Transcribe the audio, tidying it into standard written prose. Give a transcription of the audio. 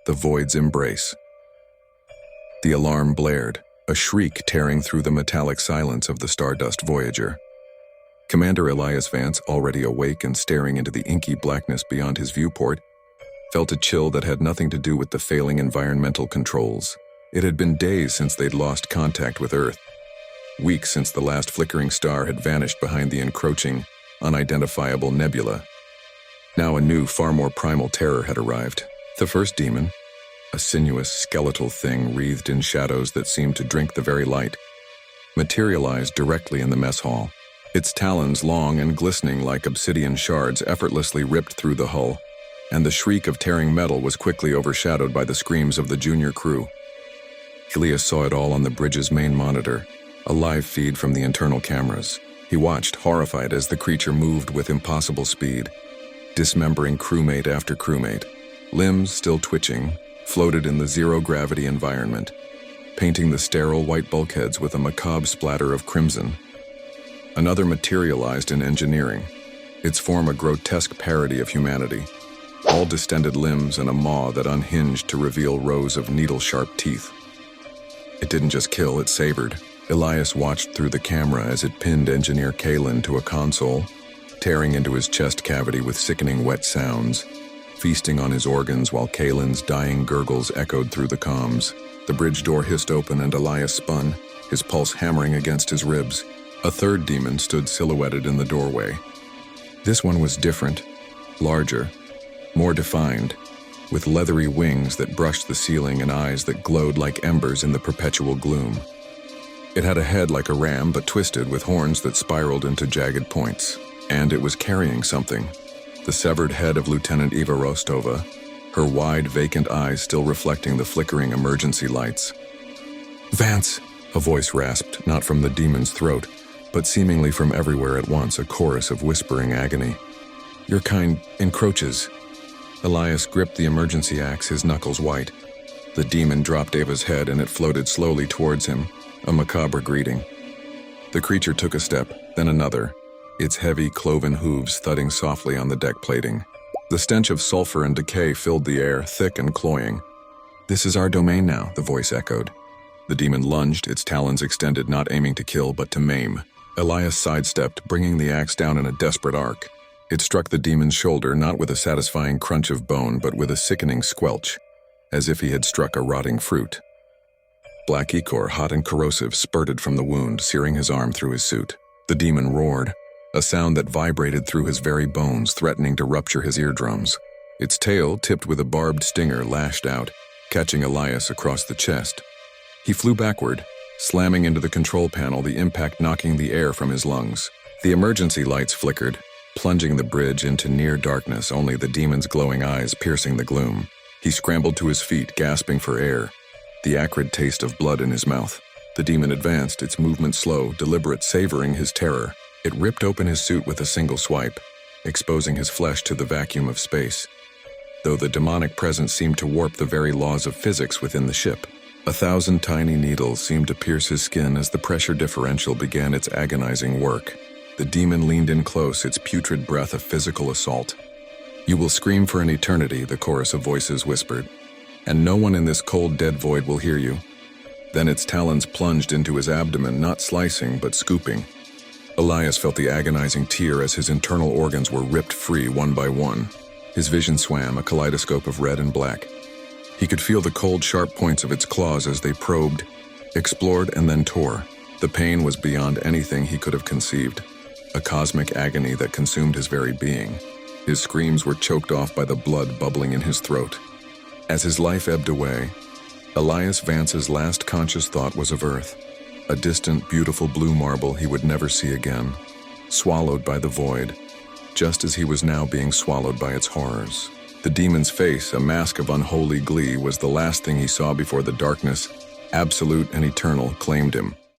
The void's embrace. The alarm blared, a shriek tearing through the metallic silence of the Stardust Voyager. Commander Elias Vance, already awake and staring into the inky blackness beyond his viewport, felt a chill that had nothing to do with the failing environmental controls. It had been days since they'd lost contact with Earth, weeks since the last flickering star had vanished behind the encroaching, unidentifiable nebula. Now a new, far more primal terror had arrived. The first demon, a sinuous, skeletal thing wreathed in shadows that seemed to drink the very light, materialized directly in the mess hall. Its talons, long and glistening like obsidian shards, effortlessly ripped through the hull, and the shriek of tearing metal was quickly overshadowed by the screams of the junior crew. Elias saw it all on the bridge's main monitor, a live feed from the internal cameras. He watched, horrified, as the creature moved with impossible speed, dismembering crewmate after crewmate. Limbs, still twitching, floated in the zero-gravity environment, painting the sterile white bulkheads with a macabre splatter of crimson. Another materialized in engineering, its form a grotesque parody of humanity, all distended limbs and a maw that unhinged to reveal rows of needle-sharp teeth. It didn't just kill, it savored. Elias watched through the camera as it pinned engineer Kalen to a console, tearing into his chest cavity with sickening wet sounds, feasting on his organs while Kalen's dying gurgles echoed through the comms. The bridge door hissed open and Elias spun, his pulse hammering against his ribs. A third demon stood silhouetted in the doorway. This one was different, larger, more defined, with leathery wings that brushed the ceiling and eyes that glowed like embers in the perpetual gloom. It had a head like a ram but twisted, with horns that spiraled into jagged points. And it was carrying something. The severed head of Lieutenant Eva Rostova, her wide, vacant eyes still reflecting the flickering emergency lights. "Vance!" a voice rasped, not from the demon's throat, but seemingly from everywhere at once, a chorus of whispering agony. "Your kind encroaches." Elias gripped the emergency axe, his knuckles white. The demon dropped Ava's head and it floated slowly towards him, a macabre greeting. The creature took a step, then another, its heavy, cloven hooves thudding softly on the deck plating. The stench of sulfur and decay filled the air, thick and cloying. "This is our domain now," the voice echoed. The demon lunged, its talons extended, not aiming to kill, but to maim. Elias sidestepped, bringing the axe down in a desperate arc. It struck the demon's shoulder, not with a satisfying crunch of bone, but with a sickening squelch, as if he had struck a rotting fruit. Black ichor, hot and corrosive, spurted from the wound, searing his arm through his suit. The demon roared, a sound that vibrated through his very bones, threatening to rupture his eardrums. Its tail, tipped with a barbed stinger, lashed out, catching Elias across the chest. He flew backward, slamming into the control panel, the impact knocking the air from his lungs. The emergency lights flickered, plunging the bridge into near darkness, only the demon's glowing eyes piercing the gloom. He scrambled to his feet, gasping for air, the acrid taste of blood in his mouth. The demon advanced, its movement slow, deliberate, savoring his terror. It ripped open his suit with a single swipe, exposing his flesh to the vacuum of space, though the demonic presence seemed to warp the very laws of physics within the ship. 1,000 tiny needles seemed to pierce his skin as the pressure differential began its agonizing work. The demon leaned in close, its putrid breath a physical assault. "You will scream for an eternity," the chorus of voices whispered, "and no one in this cold, dead void will hear you." Then its talons plunged into his abdomen, not slicing, but scooping. Elias felt the agonizing tear as his internal organs were ripped free one by one. His vision swam, a kaleidoscope of red and black. He could feel the cold, sharp points of its claws as they probed, explored, and then tore. The pain was beyond anything he could have conceived, a cosmic agony that consumed his very being. His screams were choked off by the blood bubbling in his throat. As his life ebbed away, Elias Vance's last conscious thought was of Earth, a distant, beautiful blue marble he would never see again, swallowed by the void, just as he was now being swallowed by its horrors. The demon's face, a mask of unholy glee, was the last thing he saw before the darkness, absolute and eternal, claimed him.